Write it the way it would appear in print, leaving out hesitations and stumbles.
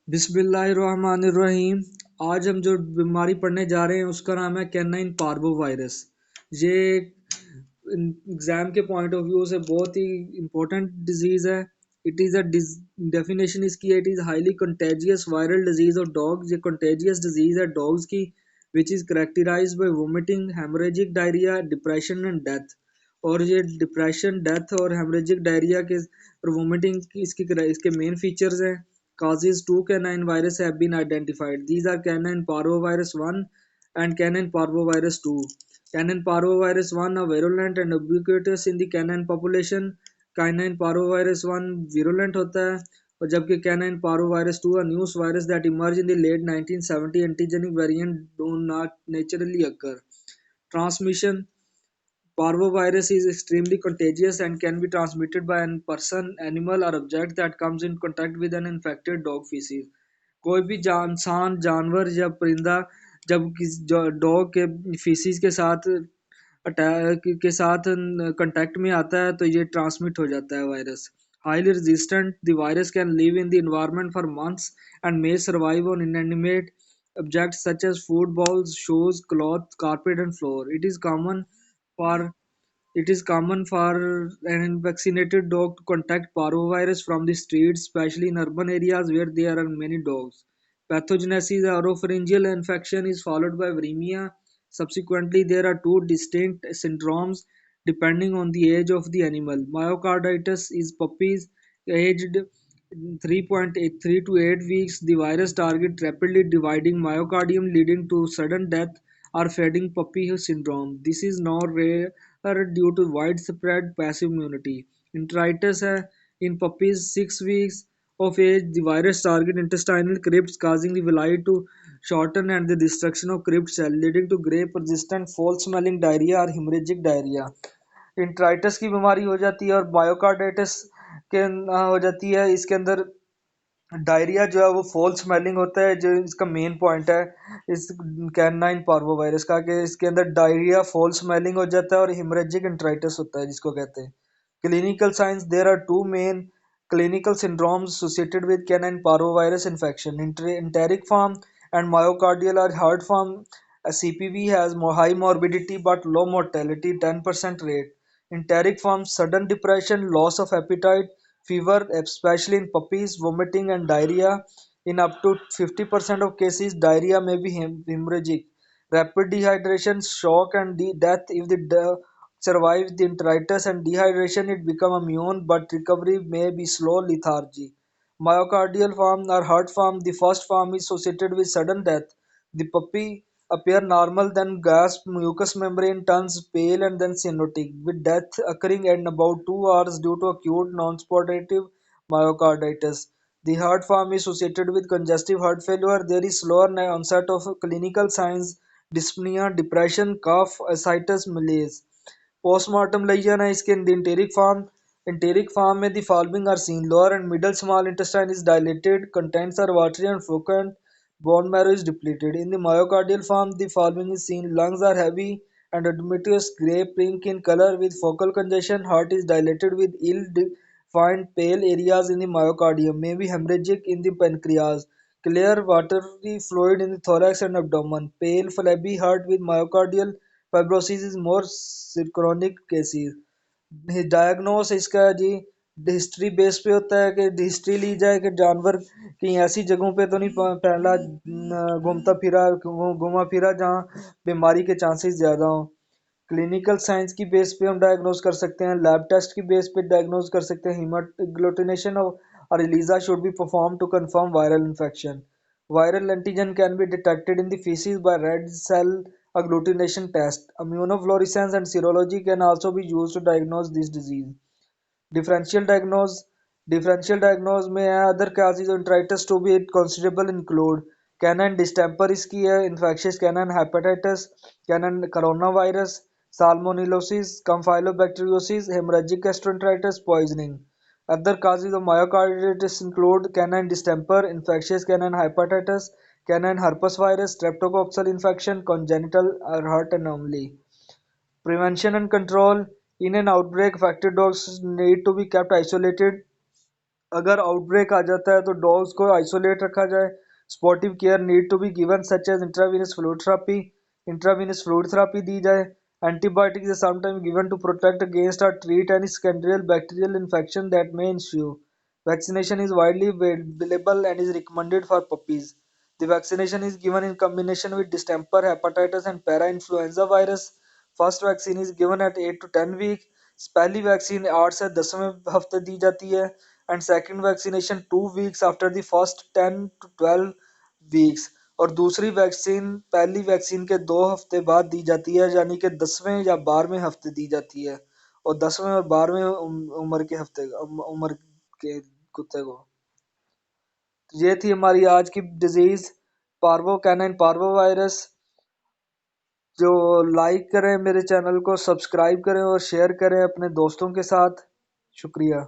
बिस्मिल्लाहिर्रहमानिर्रहीम। आज हम जो बीमारी पढ़ने जा रहे हैं उसका नाम है कैनाइन पार्वो वायरस। ये एग्जाम के पॉइंट ऑफ व्यू से बहुत ही इम्पोर्टेंट डिजीज़ है। इट इज़ अ डेफिनेशन इसकी है, it is highly contagious viral disease of dogs. ये कंटेजियस डिजीज़ है डॉग्स की, which is characterized by vomiting, haemorrhagic diarrhoea, depression and death. और ये डिप्रेशन, डेथ और हेमरेजिक डायरिया के और वोमिटिंग की इसके मेन फीचर्स हैं। Causes two canine viruses have been identified. These are canine parvovirus 1 and canine parvovirus 2. Canine parvovirus 1 are virulent and ubiquitous in the canine population. Canine parvovirus 1 virulent होता है और जबकि canine parvovirus 2 a new virus that emerged in the late 1970 antigenic variant do not naturally occur. Transmission: Parvovirus is extremely contagious and can be transmitted by a person, animal, or object that comes in contact with an infected dog feces. कोई भी इंसान, जानवर या परिंदा जब किसी dog के faeces के साथ अटैक के साथ कांटेक्ट में आता है तो ये ट्रांसमिट हो जाता है virus. Highly resistant, the virus can live in the environment for months and may survive on inanimate objects such as food bowls, shoes, cloth, carpet, and floor. For it is common for an unvaccinated dog to contact parvovirus from the streets, especially in urban areas where there are many dogs. Pathogenesis: oropharyngeal infection is followed by viremia. Subsequently, there are two distinct syndromes depending on the age of the animal. Myocarditis is puppies aged 3.83 to 8 weeks. The virus targets rapidly dividing myocardium, leading to sudden death or fading puppy syndrome. This is now rare due to widespread passive immunity. Enteritis है in puppies 6 weeks of age. The virus targets intestinal crypts, causing the villi to shorten and the destruction of crypt cell, leading to grey persistent foul-smelling diarrhea or hemorrhagic diarrhea. इंट्राइटिस की बीमारी हो जाती है और बायोकार्डाइटिस के हो जाती है। इसके अंदर डायरिया जो है वो फॉल स्मेलिंग होता है, जो इसका मेन पॉइंट है इस कैनाइन पार्वो वायरस का, कि इसके अंदर डायरिया, फॉल स्मेलिंग हो जाता है और हिमरेजिक इंट्राइटिस होता है जिसको कहते हैं। Clinical science: there are two main clinical syndromes associated with canine parvovirus infection, enteric form and myocardial or heart form. CPV has high morbidity but low mortality, 10% rate. Enteric form: sudden depression, loss of appetite, fever, especially in puppies, vomiting and diarrhea. In up to 50% of cases, diarrhea may be hemorrhagic. Rapid dehydration, shock and death. If the survives the enteritis and dehydration, it becomes immune, but recovery may be slow. Lethargy. Myocardial form or heart form: the first form is associated with sudden death. The puppy appear normal, then gasp, mucous membrane turns pale, and then cyanotic, with death occurring in about 2 hours due to acute non-spontaneous myocarditis. The heart form is associated with congestive heart failure. There is slower onset of clinical signs: dyspnea, depression, cough, ascites, malaise. Postmortem lesion है इसके enteric form. Enteric form में the following are seen: lower and middle small intestine is dilated, contents are watery and frequent, bone marrow is depleted. In the myocardial form, the following is seen: lungs are heavy and edematous grey pink in color with focal congestion, heart is dilated with ill-defined pale areas in the myocardium, may be hemorrhagic in the pancreas, clear watery fluid in the thorax and abdomen, pale flabby heart with myocardial fibrosis is more chronic cases. Diagnose इसका जी history base पे होता है, कि history ली जाए कि जानवर कहीं ऐसी जगहों पे तो नहीं पहला घूमा फिरा जहाँ बीमारी के चांसेस ज़्यादा हों। क्लिनिकल साइंस की बेस पे हम डायग्नोज कर सकते हैं, लैब टेस्ट की बेस पे डायग्नोज कर सकते हैं। हीमाग्लूटिनेशन और ELISA should be performed to confirm viral infection. Viral antigen can be detected in the feces by red cell agglutination test. Immunofluorescence and serology can also be used to diagnose this disease. Differential diagnose Differential diagnose में है other causes of enteritis to be considerable include canine distemper इसकी है, infectious canine hepatitis, canine coronavirus, salmonellosis, campylobacteriosis, hemorrhagic gastroenteritis, poisoning. Other causes of myocarditis include canine distemper, infectious canine hepatitis, canine herpes virus, streptococcal infection, congenital or heart anomaly. Prevention and control: in an outbreak, affected dogs need to be kept isolated अगर outbreak आ जाता है तो dogs को isolate रखा जाए। Supportive care need to be given such as intravenous fluid therapy दी जाए। Antibiotics is sometime given to protect against और treat any secondary bacterial infection that may ensue. Vaccination is widely available and is recommended for puppies. The vaccination is given in combination with distemper, hepatitis, and para-influenza virus. First vaccine is given at 8 to 10 week. पहली vaccine 8 से 10वें हफ्ते दी जाती है and second vaccination 2 weeks after the first 10 to 12 weeks. और दूसरी vaccine पहली vaccine के 2 हफ्ते बाद दी जाती है, यानी कि 10वें या 12वें हफ्ते दी जाती है। और 10वें और 12वें उम्र के हफ्ते उम्र के कुत्ते को। तो ये थी हमारी आज की disease, parvo canine parvo virus. जो लाइक करें मेरे चैनल को, सब्सक्राइब करें और शेयर करें अपने दोस्तों के साथ। शुक्रिया।